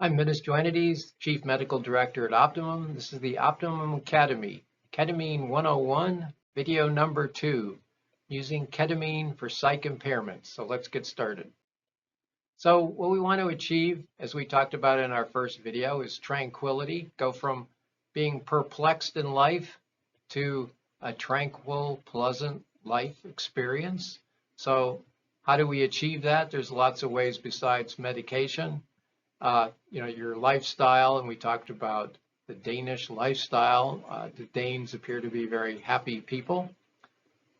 I'm Menace Joannides, Chief Medical Director at Optimum. This is the Optimum Academy, Ketamine 101, video number 2, using ketamine for psych impairments. So let's get started. So what we want to achieve, as we talked about in our first video, is tranquility, go from being perplexed in life to a tranquil, pleasant life experience. So how do we achieve that? There's lots of ways besides medication. Your lifestyle, and we talked about the Danish lifestyle. The Danes appear to be very happy people.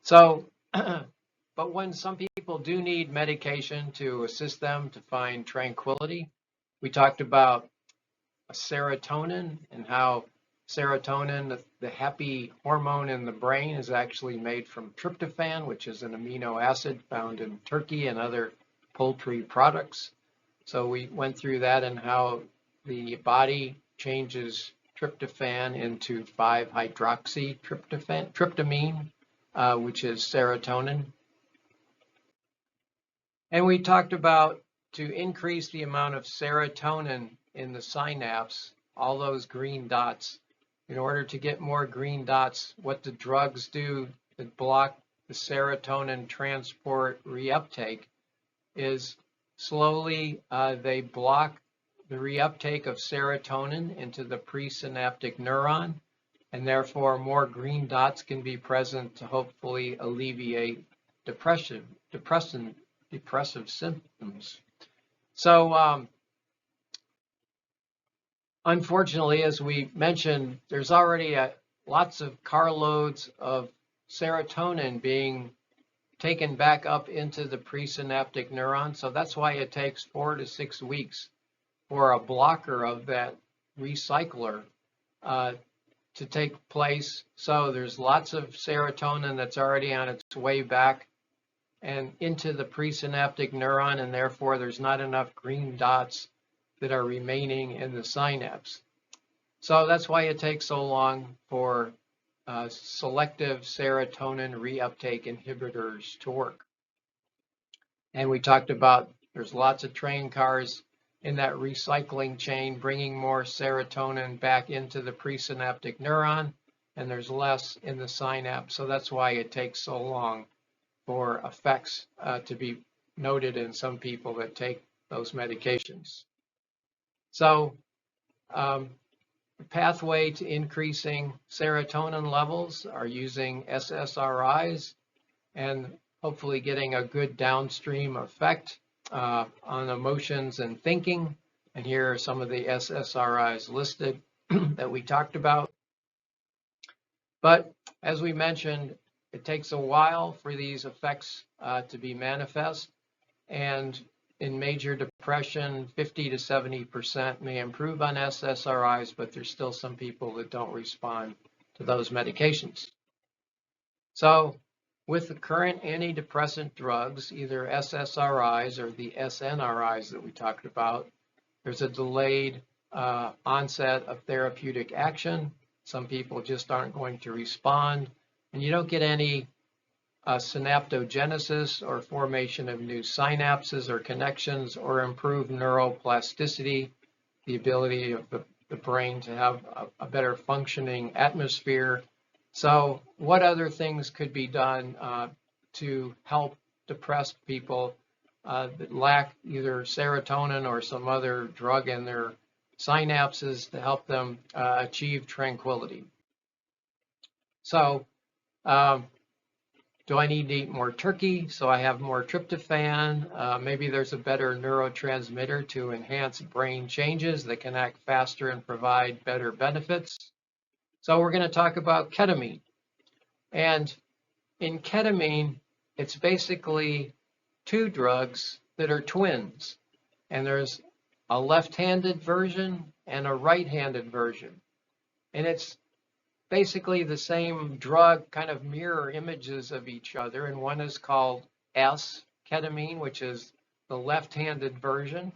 So, but when some people do need medication to assist them to find tranquility, we talked about serotonin and how serotonin, the happy hormone in the brain, is actually made from tryptophan, which is an amino acid found in turkey and other poultry products. So we went through that and how the body changes tryptophan into 5-hydroxytryptamine, which is serotonin. And we talked about to increase the amount of serotonin in the synapse, all those green dots. In order to get more green dots, what the drugs do that block the serotonin transport reuptake is slowly they block the reuptake of serotonin into the presynaptic neuron, and therefore more green dots can be present to hopefully alleviate depressive symptoms. So unfortunately, as we mentioned, there's already lots of carloads of serotonin being taken back up into the presynaptic neuron. So that's why it takes 4 to 6 weeks for a blocker of that recycler to take place. So there's lots of serotonin that's already on its way back and into the presynaptic neuron, and therefore there's not enough green dots that are remaining in the synapse. So that's why it takes so long for selective serotonin reuptake inhibitors to work. And we talked about there's lots of train cars in that recycling chain bringing more serotonin back into the presynaptic neuron, and there's less in the synapse. So that's why it takes so long for effects to be noted in some people that take those medications. So the pathway to increasing serotonin levels are using SSRIs and hopefully getting a good downstream effect on emotions and thinking. And here are some of the SSRIs listed that we talked about. But as we mentioned, it takes a while for these effects to be manifest. And in major depression, 50 to 70% may improve on SSRIs, but there's still some people that don't respond to those medications. So with the current antidepressant drugs, either SSRIs or the SNRIs that we talked about, there's a delayed onset of therapeutic action. Some people just aren't going to respond, and you don't get any synaptogenesis or formation of new synapses or connections or improved neuroplasticity, the ability of the brain to have a better functioning atmosphere. So what other things could be done to help depressed people that lack either serotonin or some other drug in their synapses to help them achieve tranquility? So do I need to eat more turkey so I have more tryptophan? Maybe there's a better neurotransmitter to enhance brain changes that can act faster and provide better benefits. So we're going to talk about ketamine. And in ketamine, it's basically two drugs that are twins. And there's a left-handed version and a right-handed version. And it's basically the same drug, kind of mirror images of each other, and one is called S-ketamine, which is the left-handed version,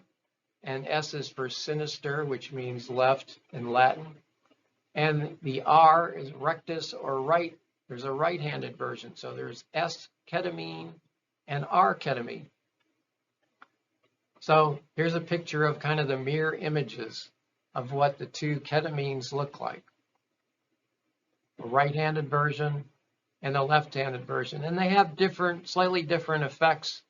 and S is for sinister, which means left in Latin, and the R is rectus or right. There's a right-handed version, so there's S-ketamine and R-ketamine. So here's a picture of kind of the mirror images of what the two ketamines look like. The right-handed version and the left-handed version. And they have slightly different effects.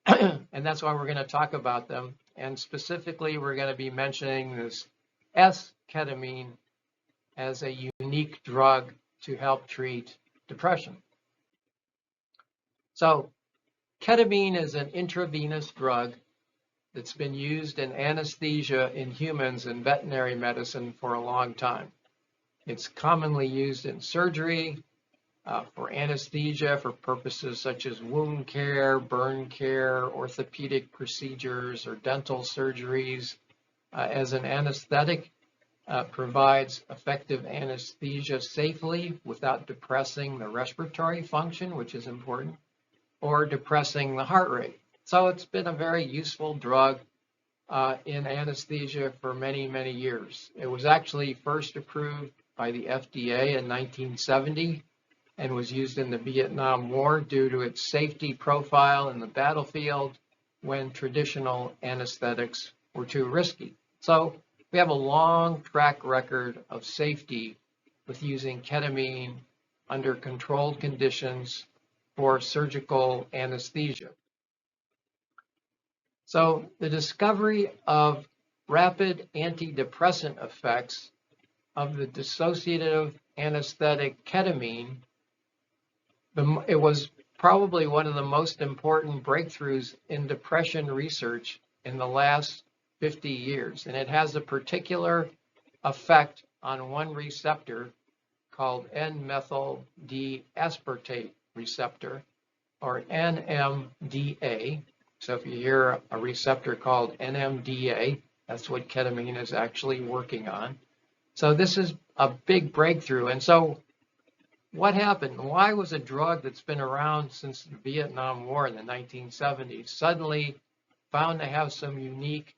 And that's why we're going to talk about them. And specifically, we're going to be mentioning this S-ketamine as a unique drug to help treat depression. So ketamine is an intravenous drug that's been used in anesthesia in humans in veterinary medicine for a long time. It's commonly used in surgery, for anesthesia for purposes such as wound care, burn care, orthopedic procedures, or dental surgeries. As an anesthetic, provides effective anesthesia safely without depressing the respiratory function, which is important, or depressing the heart rate. So it's been a very useful drug in anesthesia for many, many years. It was actually first approved by the FDA in 1970 and was used in the Vietnam War due to its safety profile in the battlefield when traditional anesthetics were too risky. So we have a long track record of safety with using ketamine under controlled conditions for surgical anesthesia. So the discovery of rapid antidepressant effects of the dissociative anesthetic ketamine, it was probably one of the most important breakthroughs in depression research in the last 50 years. And it has a particular effect on one receptor called N-methyl-D-aspartate receptor, or NMDA. So if you hear a receptor called NMDA, that's what ketamine is actually working on. So this is a big breakthrough. And so what happened? Why was a drug that's been around since the Vietnam War in the 1970s suddenly found to have some unique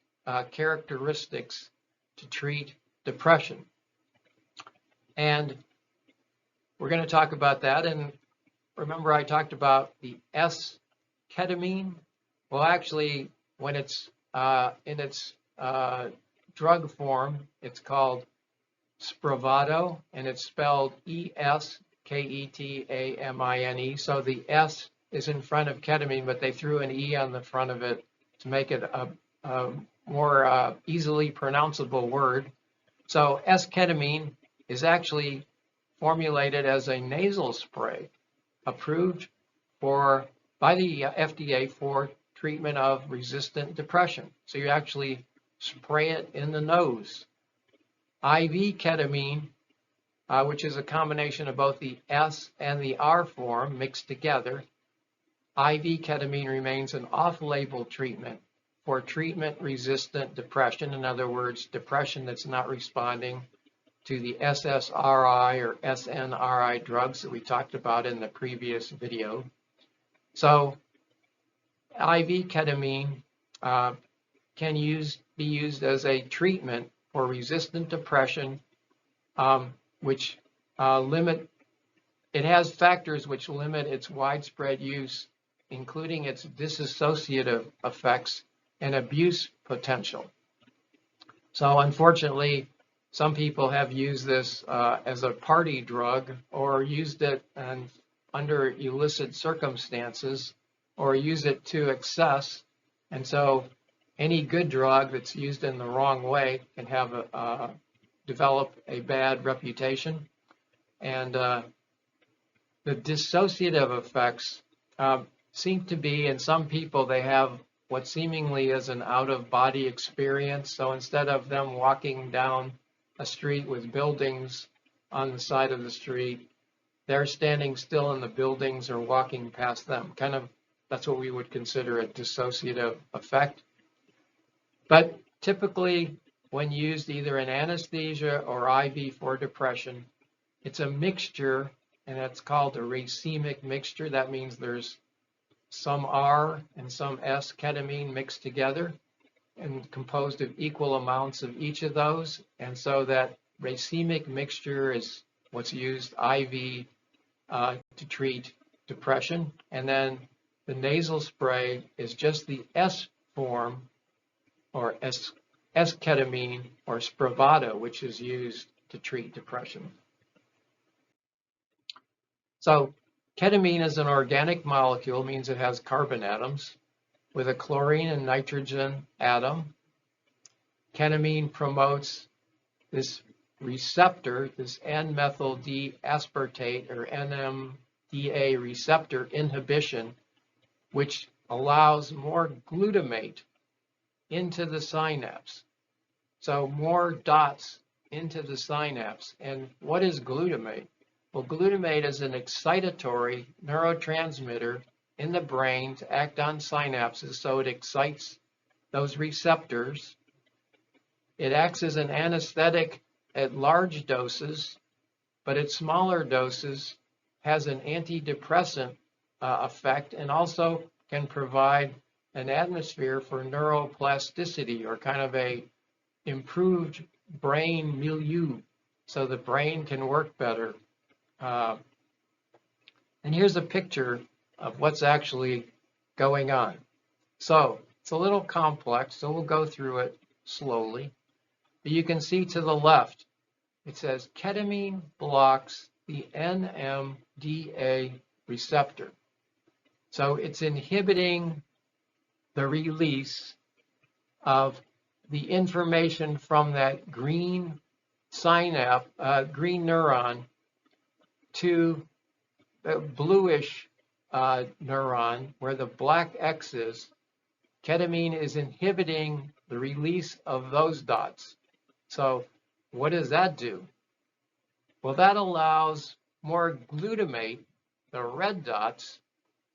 characteristics to treat depression? And we're going to talk about that. And remember, I talked about the S-ketamine. Well, actually, when it's in its drug form, it's called Spravato, and it's spelled E-S-K-E-T-A-M-I-N-E. So the S is in front of ketamine, but they threw an E on the front of it to make it a more easily pronounceable word. So S-ketamine is actually formulated as a nasal spray approved by the FDA for treatment of resistant depression. So you actually spray it in the nose. IV ketamine, which is a combination of both the S and the R form mixed together, IV ketamine remains an off-label treatment for treatment-resistant depression. In other words, depression that's not responding to the SSRI or SNRI drugs that we talked about in the previous video. So IV ketamine can be used as a treatment for resistant depression, which it has factors which limit its widespread use, including its dissociative effects and abuse potential. So unfortunately, some people have used this as a party drug, or used it under illicit circumstances, or use it to excess. And so any good drug that's used in the wrong way can have develop a bad reputation. And the dissociative effects seem to be, in some people, they have what seemingly is an out-of-body experience. So instead of them walking down a street with buildings on the side of the street, they're standing still in the buildings or walking past them. Kind of, that's what we would consider a dissociative effect. But typically, when used either in anesthesia or IV for depression, it's a mixture, and it's called a racemic mixture. That means there's some R and some S ketamine mixed together and composed of equal amounts of each of those. And so that racemic mixture is what's used IV to treat depression. And then the nasal spray is just the S form or esketamine, or Spravato, which is used to treat depression. So ketamine is an organic molecule, means it has carbon atoms with a chlorine and nitrogen atom. Ketamine promotes this receptor, this N-methyl D-aspartate or NMDA receptor inhibition, which allows more glutamate into the synapse. So more dots into the synapse. And what is glutamate? Well, glutamate is an excitatory neurotransmitter in the brain to act on synapses, so it excites those receptors. It acts as an anesthetic at large doses, but at smaller doses has an antidepressant effect and also can provide an atmosphere for neuroplasticity, or kind of a improved brain milieu, so the brain can work better. And here's a picture of what's actually going on. So it's a little complex, so we'll go through it slowly. But you can see to the left, it says ketamine blocks the NMDA receptor. So it's inhibiting the release of the information from that green synapse, green neuron, to the bluish neuron where the black X is. Ketamine is inhibiting the release of those dots. So what does that do? Well, that allows more glutamate, the red dots,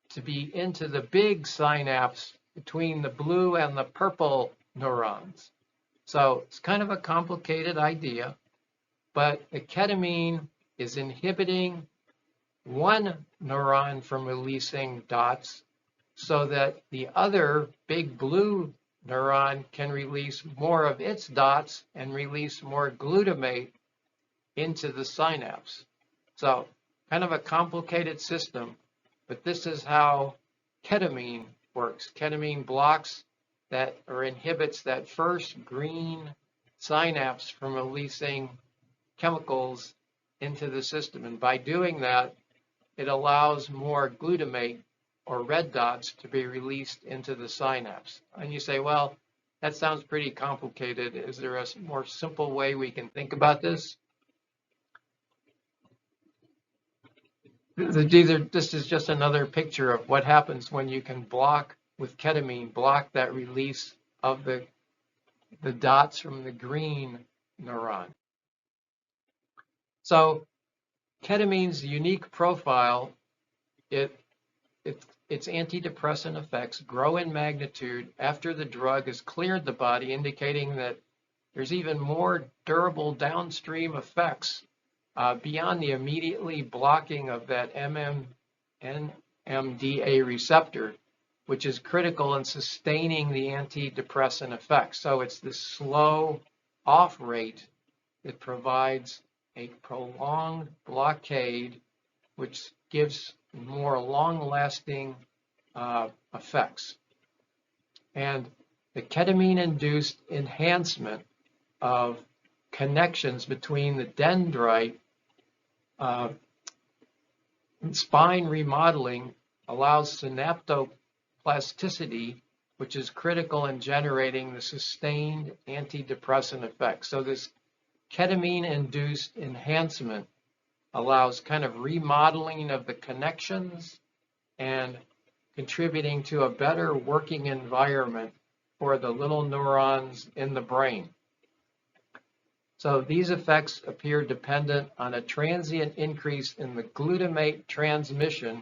to be into the big synapse between the blue and the purple neurons. So it's kind of a complicated idea, but the ketamine is inhibiting one neuron from releasing dots so that the other big blue neuron can release more of its dots and release more glutamate into the synapse. So kind of a complicated system, but this is how ketamine works. Ketamine blocks that, or inhibits that first green synapse from releasing chemicals into the system. And by doing that, it allows more glutamate or red dots to be released into the synapse. And you say, well, that sounds pretty complicated. Is there a more simple way we can think about this? This is just another picture of what happens when you can block, with ketamine, block that release of the dots from the green neuron. So ketamine's unique profile, its antidepressant effects grow in magnitude after the drug has cleared the body, indicating that there's even more durable downstream effects beyond the immediately blocking of that NMDA receptor, which is critical in sustaining the antidepressant effects. So it's this slow off rate that provides a prolonged blockade, which gives more long-lasting effects. And the ketamine-induced enhancement of connections between the dendrite spine remodeling allows synaptoplasticity, which is critical in generating the sustained antidepressant effects. So this ketamine-induced enhancement allows kind of remodeling of the connections and contributing to a better working environment for the little neurons in the brain. So these effects appear dependent on a transient increase in the glutamate transmission,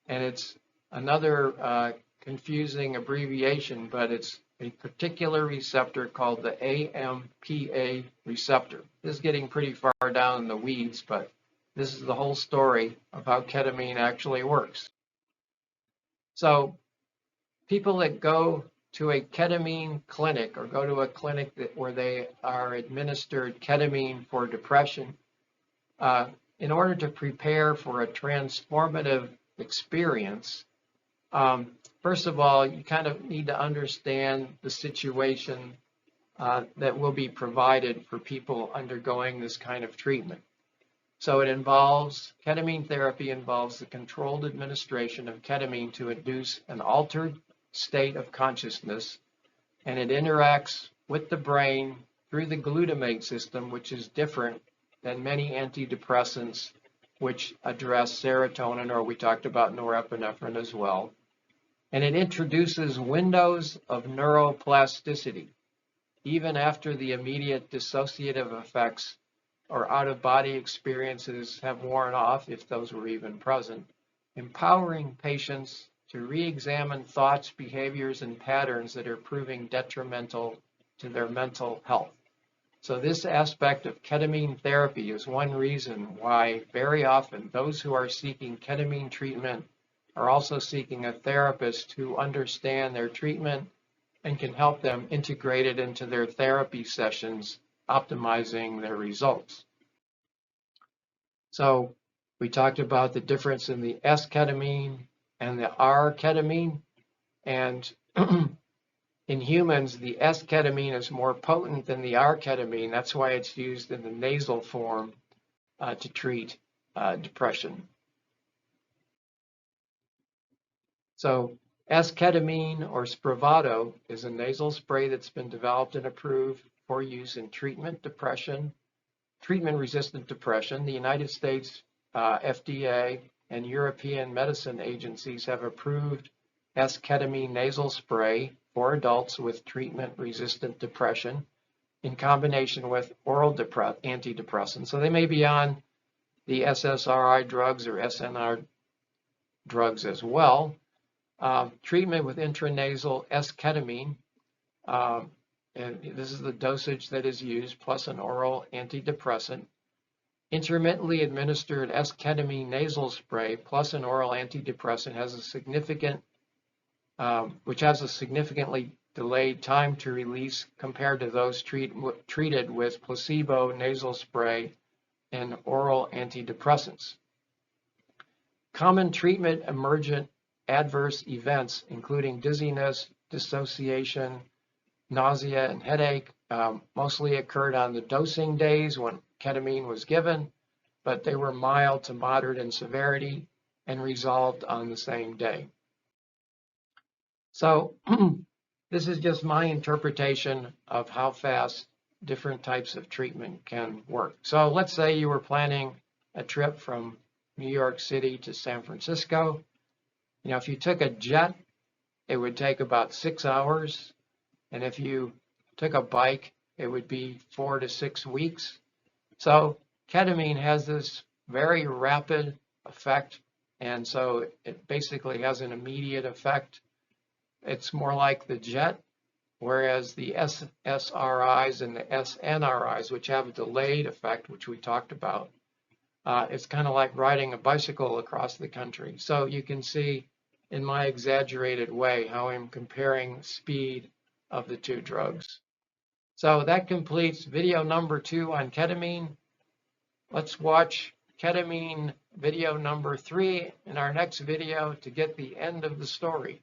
and it's another confusing abbreviation, but it's a particular receptor called the AMPA receptor. This is getting pretty far down in the weeds, but this is the whole story of how ketamine actually works. So people that go to a ketamine clinic or go to a clinic where they are administered ketamine for depression, in order to prepare for a transformative experience, first of all, you kind of need to understand the situation that will be provided for people undergoing this kind of treatment. So it involves, ketamine therapy involves the controlled administration of ketamine to induce an altered state of consciousness, and it interacts with the brain through the glutamate system, which is different than many antidepressants which address serotonin, or we talked about norepinephrine as well. And it introduces windows of neuroplasticity, even after the immediate dissociative effects or out-of-body experiences have worn off, if those were even present, empowering patients to re-examine thoughts, behaviors, and patterns that are proving detrimental to their mental health. So this aspect of ketamine therapy is one reason why very often those who are seeking ketamine treatment are also seeking a therapist who understands their treatment and can help them integrate it into their therapy sessions, optimizing their results. So we talked about the difference in the S-ketamine and the R-ketamine, and in humans, the S-ketamine is more potent than the R-ketamine. That's why it's used in the nasal form to treat depression. So S-ketamine, or Spravato, is a nasal spray that's been developed and approved for use in treatment-resistant depression. The United States FDA and European medicine agencies have approved S-ketamine nasal spray for adults with treatment-resistant depression in combination with oral antidepressants. So they may be on the SSRI drugs or SNR drugs as well. Treatment with intranasal S-ketamine, and this is the dosage that is used, plus an oral antidepressant. Intermittently administered S-ketamine nasal spray plus an oral antidepressant has a significantly delayed time to release compared to those treated with placebo nasal spray and oral antidepressants. Common treatment emergent adverse events, including dizziness, dissociation, nausea, and headache, mostly occurred on the dosing days when ketamine was given, but they were mild to moderate in severity and resolved on the same day. So this is just my interpretation of how fast different types of treatment can work. So let's say you were planning a trip from New York City to San Francisco. You know, if you took a jet, it would take about 6 hours. And if you took a bike, it would be 4 to 6 weeks. So ketamine has this very rapid effect. And so it basically has an immediate effect. It's more like the jet, whereas the SSRIs and the SNRIs, which have a delayed effect, which we talked about, it's kind of like riding a bicycle across the country. So you can see in my exaggerated way how I'm comparing speed of the two drugs. So that completes video number 2 on ketamine. Let's watch ketamine video number 3 in our next video to get the end of the story.